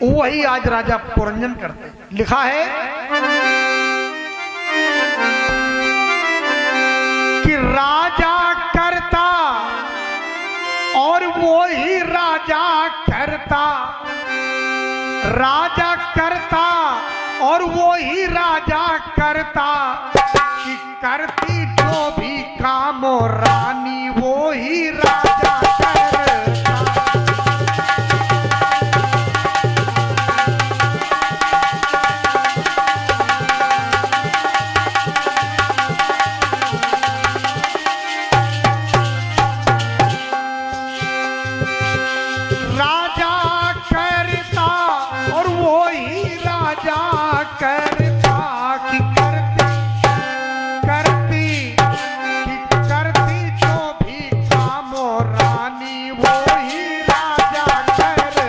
वही आज राजा पुरंजन करते। लिखा है कि राजा करता और वो ही राजा करता, राजा करता और वो ही राजा करता, कि करती जो भी काम रानी वो ही राजा करता। राजा करता और वो ही राजा करता, कि करती जो भी काम रानी वो ही राजा करता।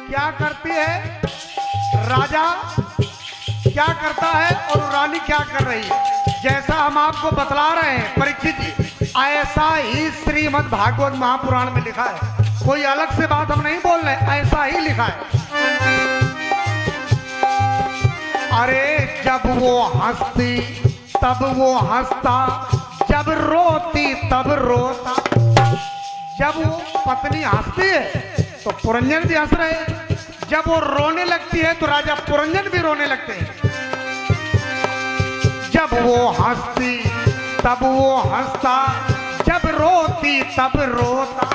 क्या करती है राजा, क्या करता है और रानी क्या कर रही है, जैसा हम आपको बतला रहे हैं परीक्षित जी, ऐसा ही श्रीमद् भागवत महापुराण में लिखा है। कोई अलग से बात हम नहीं बोल रहे, ऐसा ही लिखा है। अरे जब वो हंसती तब वो हंसता, जब रोती तब रोता। जब वो पत्नी हंसती है तो पुरंजन भी हंस रहे हैं, जब वो रोने लगती है तो राजा पुरंजन भी रोने लगते हैं। जब वो हंसती तब वो हंसता, जब रोती तब रोता।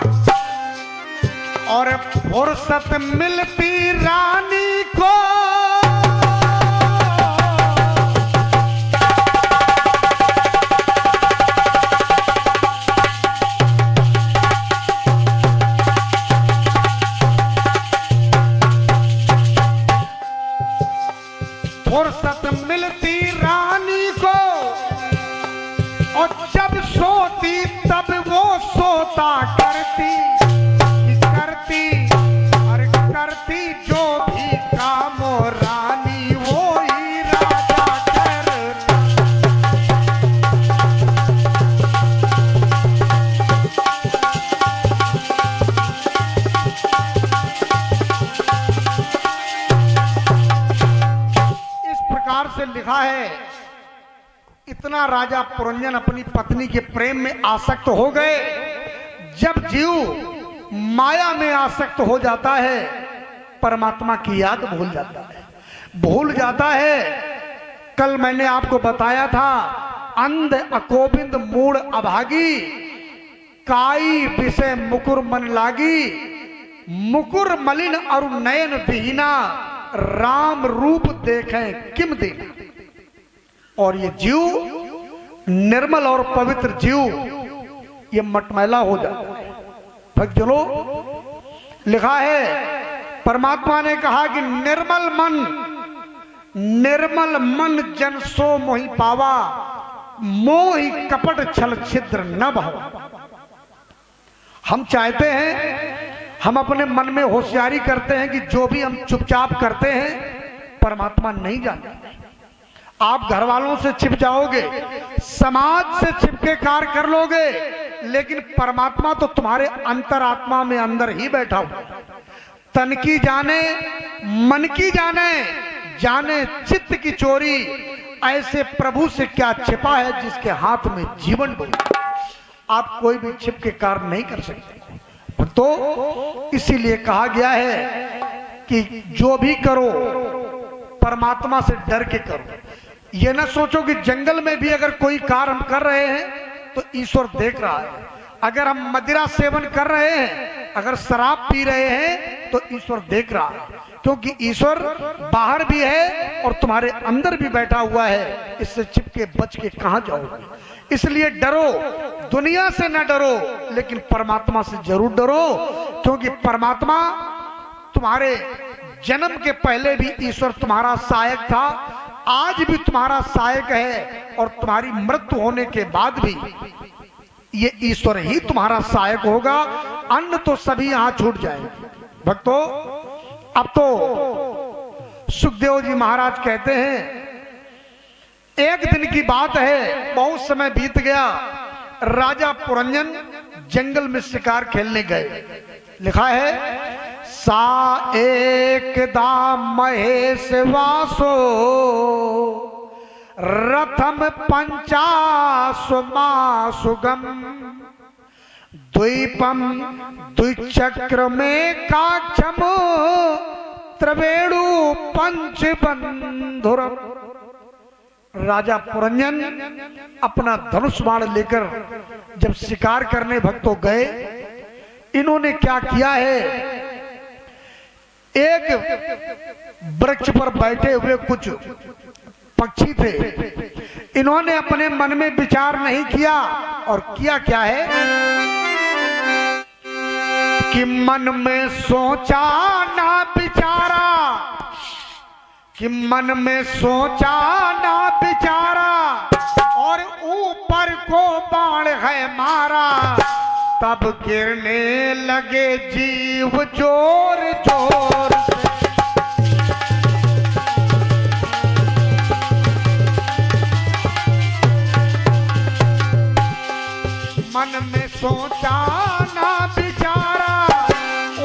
और फुर्सत मिलती रानी को फुर्सत मिलती रानी को, और जब सोती तब वो सोता करती, अरे करती जो भी काम रानी वो ही राजा करता। से लिखा है, इतना राजा पुरंजन अपनी पत्नी के प्रेम में आसक्त हो गए। जब जीव माया में आसक्त हो जाता है, परमात्मा की याद भूल जाता है। कल मैंने आपको बताया था, अंध अकोबिंद मूढ़ अभागी, काई विषय मुकुर मन लागी, मुकुर मलिन और नयन विहीना, राम रूप देखें किम देना। और ये जीव निर्मल और पवित्र जीव ये मटमैला हो जाता है। भक्तजनों, लिखा है परमात्मा ने कहा कि निर्मल मन जन सो मोहि पावा, मोहि कपट छल छिद्र न भावा। हम चाहते हैं, हम अपने मन में होशियारी करते हैं कि जो भी हम चुपचाप करते हैं परमात्मा नहीं जानता। आप घर वालों से छिप जाओगे, समाज से छिपके कार्य कर लोगे, लेकिन परमात्मा तो तुम्हारे अंतरात्मा में अंदर ही बैठा हुआ। तन की जाने मन की जाने चित्त की चोरी, ऐसे प्रभु से क्या छिपा है जिसके हाथ में जीवन बोला। आप कोई भी छिप के कार्य नहीं कर सकते। तो इसीलिए कहा गया है कि जो भी करो परमात्मा से डर के करो। ये ना सोचो कि जंगल में भी अगर कोई कार्य हम कर रहे हैं तो ईश्वर देख रहा है। अगर हम मदिरा सेवन कर रहे हैं, अगर शराब पी रहे हैं तो ईश्वर देख रहा है, क्योंकि ईश्वर बाहर भी है और तुम्हारे अंदर भी बैठा हुआ है। इससे छिपके बच के कहां जाओगे। इसलिए डरो, दुनिया से न डरो, लेकिन परमात्मा से जरूर डरो, क्योंकि परमात्मा तुम्हारे जन्म के पहले भी ईश्वर तुम्हारा सहायक था, आज भी तुम्हारा सहायक है, और तुम्हारी मृत्यु होने के बाद भी ये ईश्वर ही तुम्हारा सहायक होगा। अन्य तो सभी यहां छूट जाएंगे। भक्तों, अब तो सुखदेव जी महाराज कहते हैं, एक दिन की बात है, बहुत समय बीत गया। राजा पुरंजन जंगल में शिकार खेलने गए। लिखा है, सा एकदा महेश वासो रथम पंचासुमा सुगम द्वीपम द्विचक्र में काक्षम त्रिवेणु पंच बंधुरम। राजा पुरंजन अपना धनुष बाण लेकर जब शिकार करने भक्तों गए, इन्होंने क्या किया है, एक वृक्ष पर बैठे हुए कुछ पक्षी थे, इन्होंने अपने मन में विचार नहीं किया और किया क्या है कि मन में सोचा ना विचारा, कि मन में सोचा ना विचारा और ऊपर को बाण है मारा, तब गिरने लगे जीव जोर जोर से। मन में सोचा ना विचारा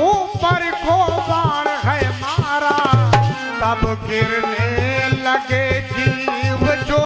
ऊपर को बाण है मारा, तब गिरने लगे जीव जो।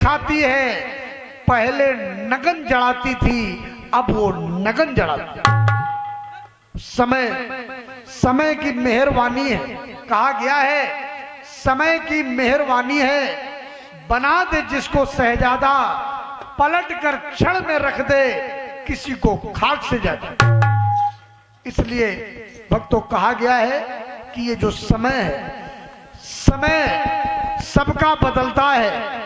खाती है, पहले नगन जड़ाती थी, अब वो नगन जड़ाती। समय की मेहरबानी है, कहा गया है समय की मेहरबानी है, बना दे जिसको शहजादा, पलट कर क्षण में रख दे किसी को खाट से ज्यादा। इसलिए भक्तों कहा गया है कि ये जो समय है, समय सबका बदलता है,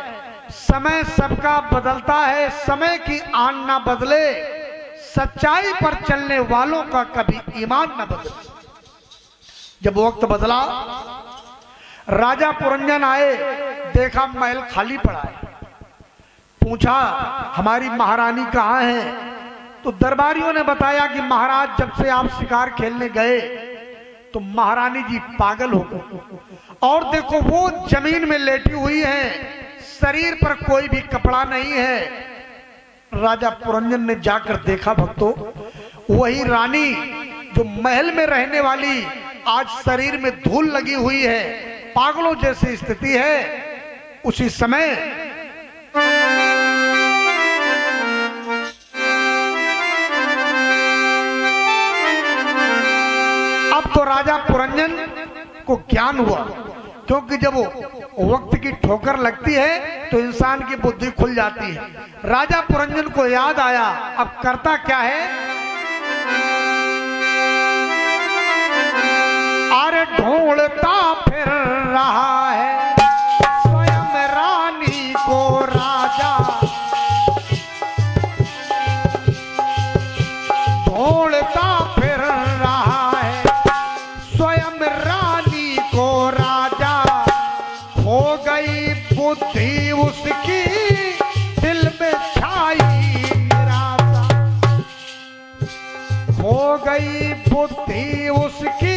समय सबका बदलता है, समय की आन ना बदले, सच्चाई पर चलने वालों का कभी ईमान ना बदले। जब वक्त बदला, राजा पुरंजन आए, देखा महल खाली पड़ा है, पूछा हमारी महारानी कहाँ है, तो दरबारियों ने बताया कि महाराज जब से आप शिकार खेलने गए तो महारानी जी पागल हो गई, और देखो वो जमीन में लेटी हुई है, शरीर पर कोई भी कपड़ा नहीं है। राजा पुरंजन ने जाकर देखा भक्तों, वही रानी जो महल में रहने वाली आज शरीर में धूल लगी हुई है, पागलों जैसी स्थिति है। उसी समय अब तो राजा पुरंजन को ज्ञान हुआ, क्योंकि जब वो वक्त की ठोकर लगती है तो इंसान की बुद्धि खुल जाती है। राजा पुरंजन को याद आया, अब करता क्या है, अरे ढूंढता फिर रहा है स्वयं रानी को राजा, ढूंढता फिर रहा है स्वयं रानी को राजा। हो गई बुद्धि उसकी दिल में छाई निराशा, हो गई बुद्धि उसकी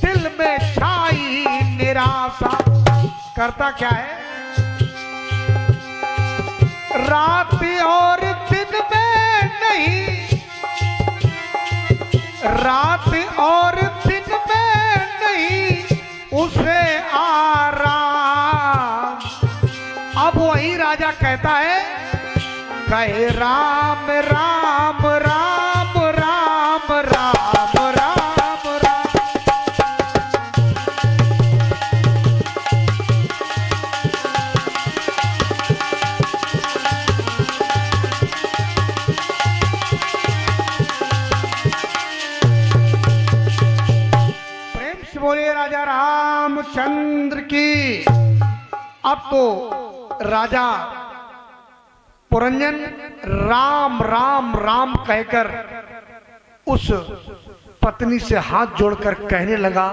दिल में छाई निराशा। करता क्या है, रात और दिन में नहीं, रात और दिन में नहीं उसे आराम। अब वही राजा कहता है, कहे राम राम राम राम राम राम राम। प्रेम से बोलिए राजा रामचंद्र की। अब तो राजा पुरंजन राम राम राम कहकर उस पत्नी से हाथ जोड़कर कहने लगा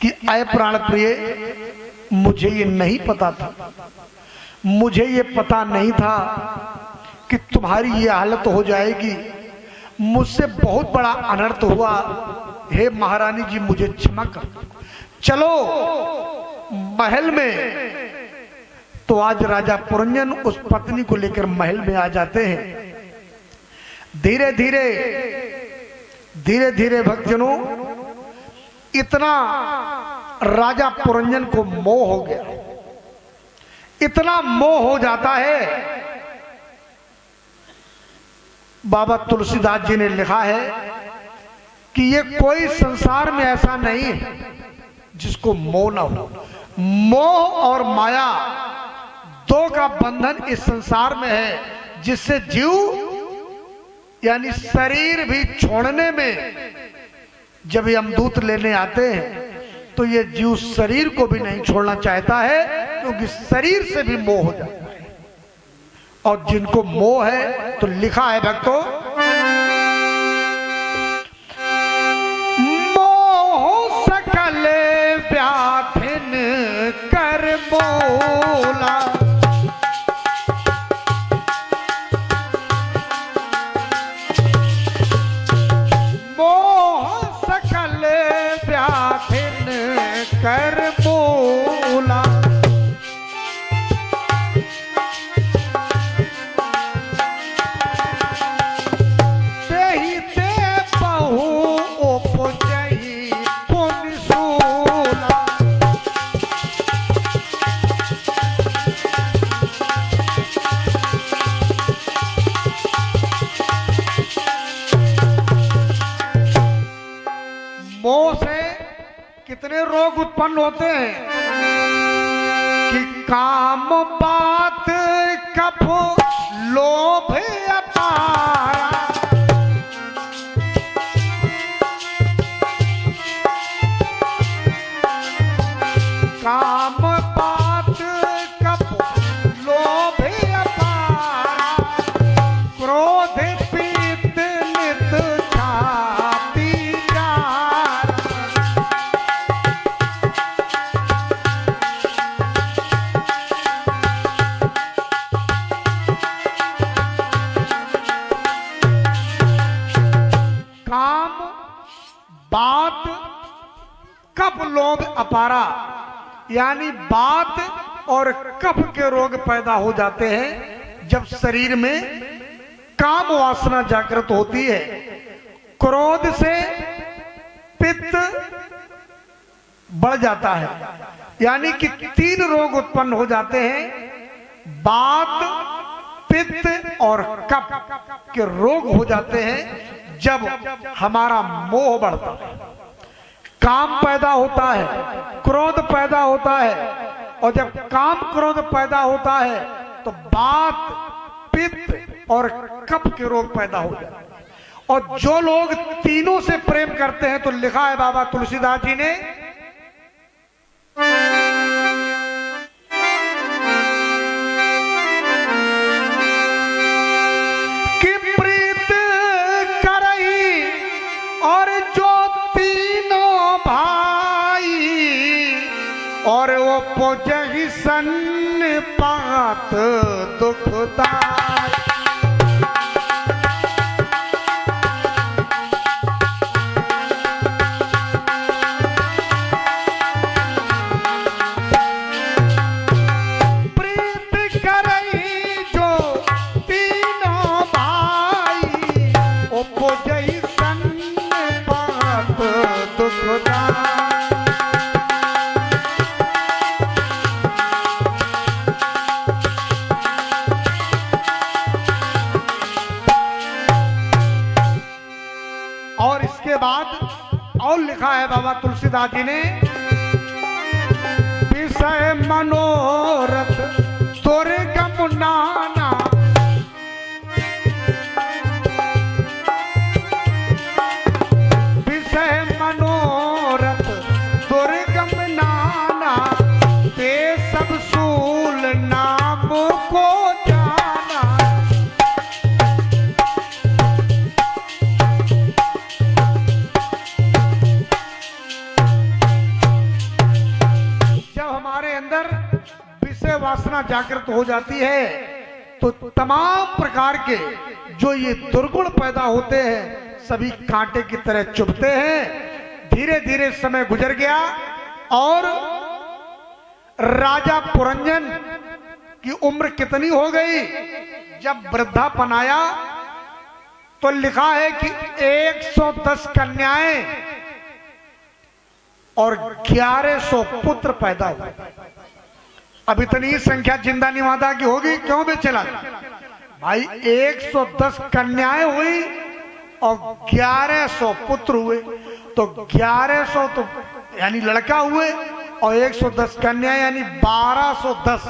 कि आय प्राण प्रिय, मुझे ये नहीं पता था, मुझे ये पता नहीं था कि तुम्हारी ये हालत हो जाएगी, मुझसे बहुत बड़ा अनर्थ हुआ, हे महारानी जी मुझे क्षमा कर। चलो महल में। तो आज राजा पुरंजन उस पत्नी को लेकर महल में आ जाते हैं। धीरे धीरे धीरे धीरे भक्तजनों, इतना राजा पुरंजन को मोह हो गया, इतना मोह हो जाता है। बाबा तुलसीदास जी ने लिखा है कि ये कोई संसार में ऐसा नहीं है जिसको मोह ना हो। मोह और माया दो का बंधन इस संसार में है, जिससे जीव यानी शरीर भी छोड़ने में जब यमदूत लेने आते हैं तो ये जीव शरीर को भी नहीं छोड़ना चाहता है, क्योंकि शरीर से भी मोह हो जाता है। और जिनको मोह है तो लिखा है भक्तों, मोह सकल व्याधिन कर बोला, मोह सकल व्याधिन कर बोला। मोह से कितने रोग उत्पन्न होते हैं कि काम बात कफ लोभ अपारा, काम बात कफ लोभ अपारा, क्रोध पीत नित छाती जार। बात कफ लोभ अपारा, यानी बात और कफ के रोग पैदा हो जाते हैं जब शरीर में काम वासना जागृत होती है। क्रोध से पित्त बढ़ जाता है, यानी कि 3 रोग उत्पन्न हो जाते हैं, बात, पित्त और कफ के रोग हो जाते हैं जब हमारा मोह बढ़ता है, काम पैदा होता है, क्रोध पैदा होता है। और जब काम क्रोध पैदा होता है तो बात, पित्त और कफ के रोग पैदा हो जाते हैं। और जो लोग तीनों से प्रेम करते हैं, तो लिखा है बाबा तुलसीदास जी ने, कि प्रीत करई और जो तीनों भाई और वो पोजहि सन्निपात दुखदाई। और इसके बाद और लिखा है बाबा तुलसीदास जी ने, विषय मनोरथ दुर्गम नाना, विषय मनोरथ दुर्गम नाना, ते सब सूल नाम को जाना। हमारे अंदर विषय वासना जागृत हो जाती है तो तमाम प्रकार के जो ये दुर्गुण पैदा होते हैं सभी कांटे की तरह चुभते हैं। धीरे धीरे समय गुजर गया और राजा पुरंजन की उम्र कितनी हो गई, जब वृद्धापन आया तो लिखा है कि 110 कन्याएं और 1100 पुत्र पैदा हुए। अब इतनी संख्या जिंदा निवादा की होगी, क्यों भी चला भाई, 110 कन्याएं हुई और 1100 पुत्र हुए, तो 1100 तो यानी लड़का हुए और 110 कन्या यानी 1210,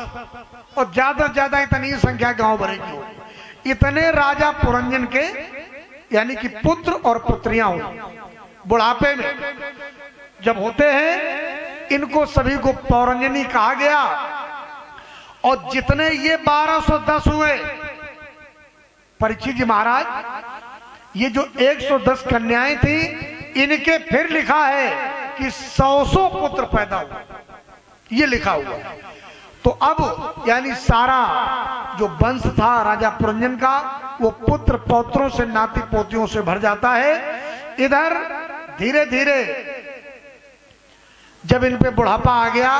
और ज्यादा ज्यादा इतनी संख्या गांव भरे की होगी। इतने राजा पुरंजन के यानी कि पुत्र और पुत्रियां हुई। बुढ़ापे में जब होते हैं इनको सभी को पौरंजनी कहा गया, और जितने ये 1210 हुए, परीक्षित जी महाराज, ये जो 110 कन्याएं थी इनके फिर लिखा है कि 100 पुत्र पैदा हुए, ये लिखा हुआ है। तो अब यानी सारा जो वंश था राजा पुरंजन का वो पुत्र पौत्रों से, नाती पोतियों से भर जाता है। इधर धीरे धीरे जब इन पे बुढ़ापा आ गया,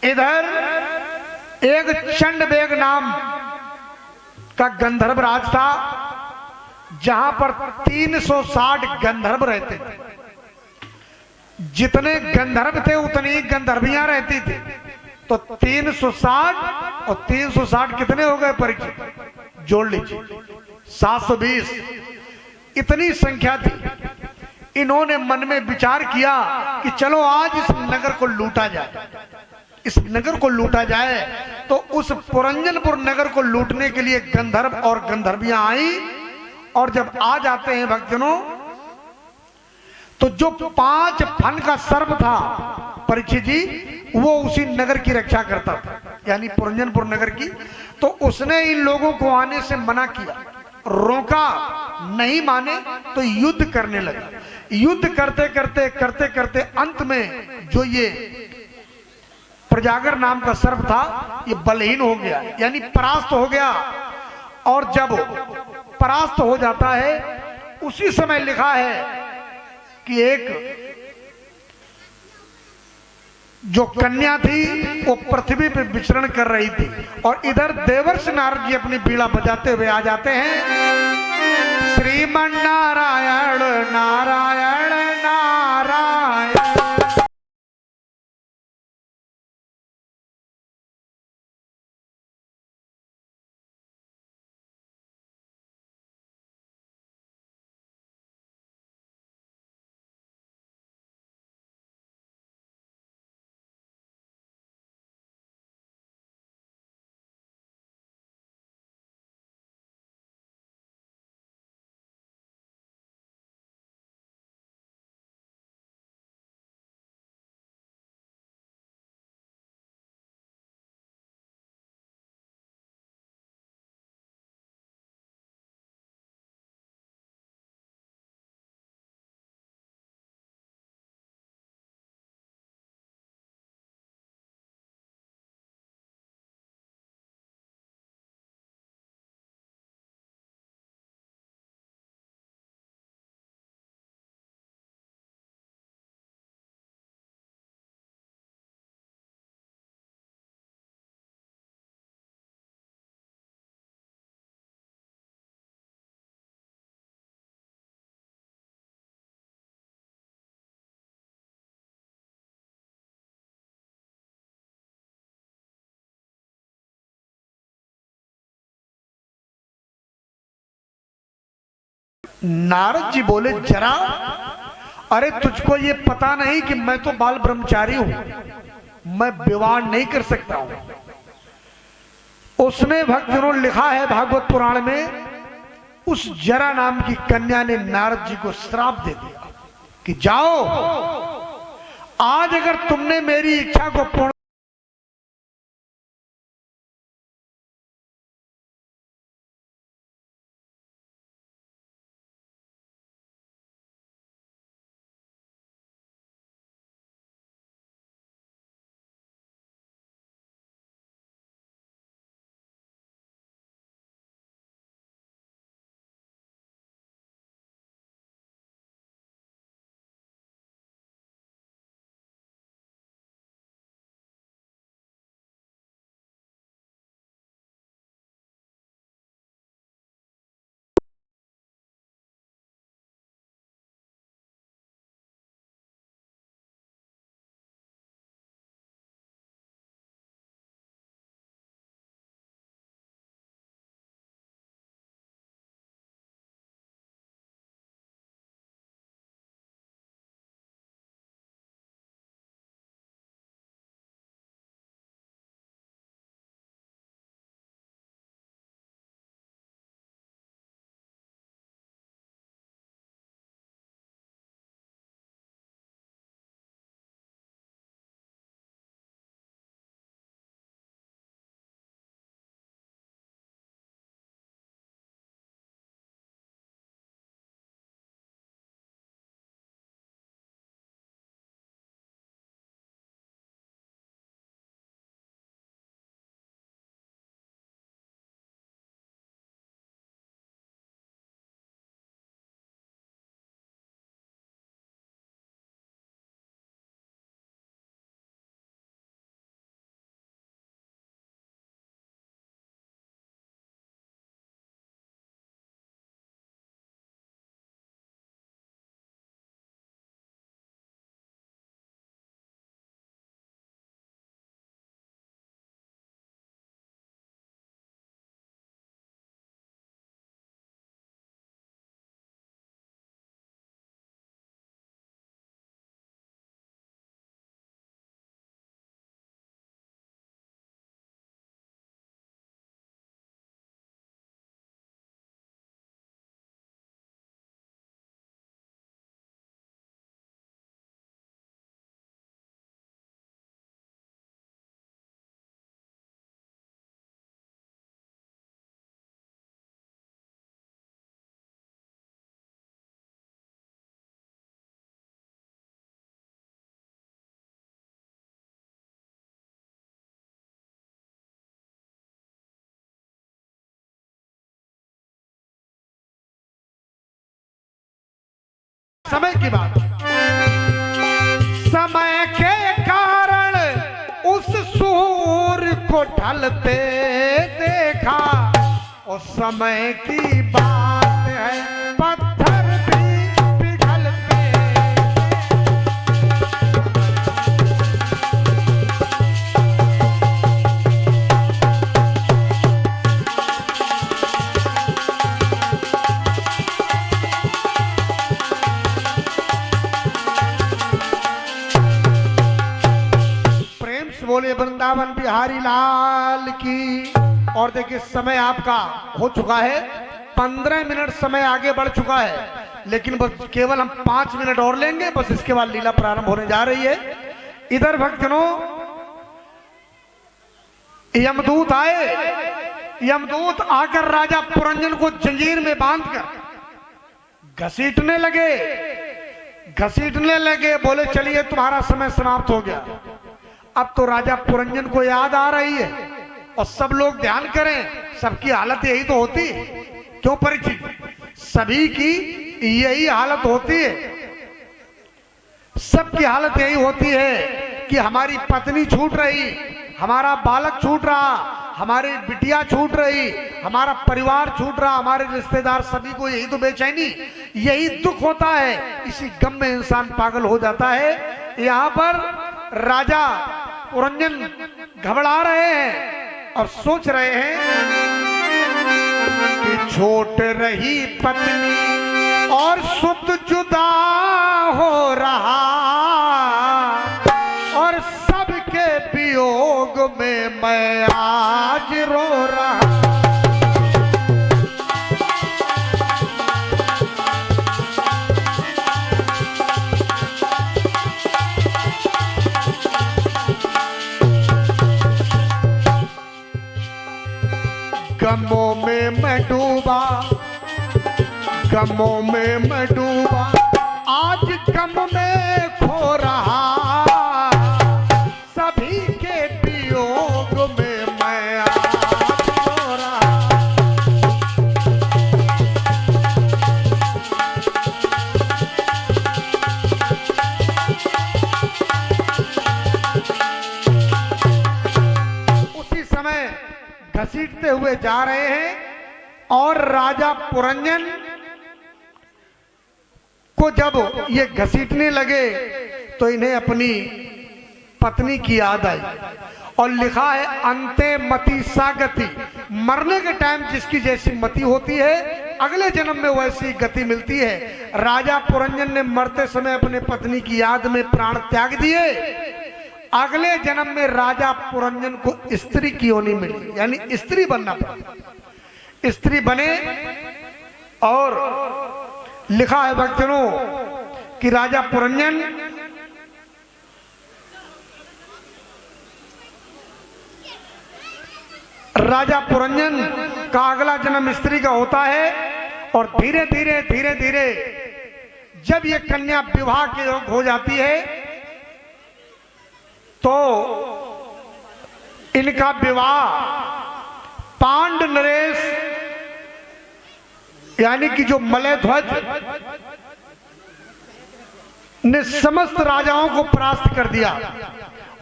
इधर एक चंडबेग नाम का गंधर्व राज था जहां पर 360 गंधर्व रहते थे। जितने गंधर्व थे उतनी गंधर्वियां रहती थी, तो 360 और 360 कितने हो गए परीक्षित, जोड़ लीजिए 720, इतनी संख्या थी। इन्होंने मन में विचार किया कि चलो आज इस नगर को लूटा जाए, इस नगर को लूटा जाए। तो उस पुरंजनपुर नगर को लूटने के लिए गंधर्व और गंधर्वियां आई, और जब आ जाते हैं भक्तजनों, तो जो 5 फन का सर्प था परीक्षित जी, वो उसी नगर की रक्षा करता था, यानी पुरंजनपुर नगर की। तो उसने इन लोगों को आने से मना किया, रोका, नहीं माने तो युद्ध करने लगा। युद्ध करते करते करते करते अंत में जो ये प्रजागर नाम का सर्प था ये बलहीन हो गया, यानी परास्त हो गया। और जब परास्त हो जाता है उसी समय लिखा है कि एक जो कन्या थी वो पृथ्वी पे विचरण कर रही थी और इधर देवर्षि नारद जी अपनी बीड़ा बजाते हुए आ जाते हैं। श्रीमन नारायण नारायण नारायण। नारद जी बोले जरा, अरे तुझको ये पता नहीं कि मैं तो बाल ब्रह्मचारी हूं, मैं विवाह नहीं कर सकता हूं। उसने भक्तों लिखा है भागवत पुराण में, उस जरा नाम की कन्या ने नारद जी को श्राप दे दिया कि जाओ, आज अगर तुमने मेरी इच्छा को पूर्ण समय की बात, समय के कारण उस सूर्य को ढलते देखा, और समय की बात है पत्थर भी पिघलते। बोले वृंदावन बिहारी लाल की। और देखिए समय आपका हो चुका है, 15 मिनट समय आगे बढ़ चुका है, लेकिन बस केवल हम 5 मिनट और लेंगे, बस इसके बाद लीला प्रारंभ होने जा रही है। इधर भक्तजनों यमदूत आए, यमदूत आकर राजा पुरंजन को जंजीर में बांधकर घसीटने लगे। बोले चलिए तुम्हारा समय समाप्त हो गया। अब तो राजा पुरंजन को याद आ रही है, और सब लोग ध्यान करें, सबकी हालत यही तो होती है, क्यों परीक्षित? सभी की यही हालत होती है, सबकी हालत यही होती है कि हमारी पत्नी छूट रही, हमारा बालक छूट रहा, हमारी बिटिया छूट रही, हमारा परिवार छूट रहा, हमारे रिश्तेदार, सभी को यही तो बेचैनी, यही दुख होता है। इसी गम में इंसान पागल हो जाता है। यहाँ पर राजा पुरंजन घबरा रहे हैं और सोच रहे हैं कि छोट रही पत्नी और सुत जुदा हो रहा, और सबके वियोग में मैं आज रो रहा। गमों में मैं डूबा, गमों में मैं डूबा, आज गम में खो रहा, सभी के वियोग में मैं आज रो रहा। उसी समय घसीटते हुए जा रहे हैं, और राजा पुरंजन को जब ये घसीटने लगे तो इन्हें अपनी पत्नी की याद आई, और लिखा है अंते मति सागति, मरने के टाइम जिसकी जैसी मति होती है, अगले जन्म में वैसी गति मिलती है। राजा पुरंजन ने मरते समय अपने पत्नी की याद में प्राण त्याग दिए। अगले जन्म में राजा पुरंजन को स्त्री की योनि मिली, यानी स्त्री बनना पड़ा। स्त्री बने, और लिखा है भक्तों कि राजा पुरंजन का अगला जन्म स्त्री का होता है, और धीरे धीरे जब ये कन्या विवाह के योग्य हो जाती है तो इनका विवाह पांड नरेश यानी कि जो मलयध्वज ने समस्त राजाओं को परास्त कर दिया,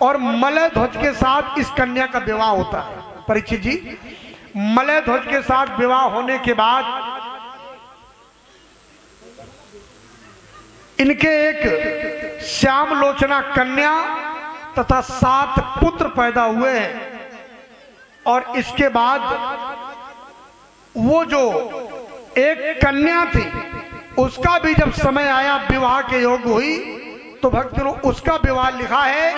और मलयध्वज के साथ इस कन्या का विवाह होता है। परीक्षित जी, मलयध्वज के साथ विवाह होने के बाद इनके एक श्यामलोचना कन्या तथा 7 पुत्र पैदा हुए हैं। और इसके बाद वो जो एक कन्या थी उसका भी जब समय आया विवाह के योग्य हुई, तो भक्तों उसका विवाह लिखा है,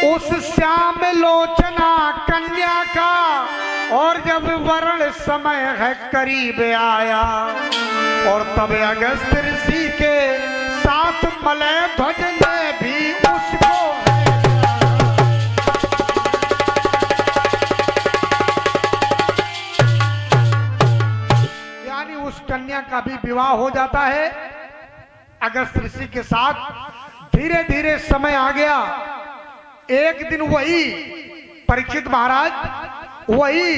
उस श्याम लोचना कन्या का, और जब वरण समय है करीब आया, और तब अगस्त ऋषि के साथ मलयध्वज ने भी उसको यानी उस कन्या का भी विवाह हो जाता है अगस्त ऋषि के साथ। धीरे धीरे समय आ गया। एक दिन वही परीक्षित महाराज, वही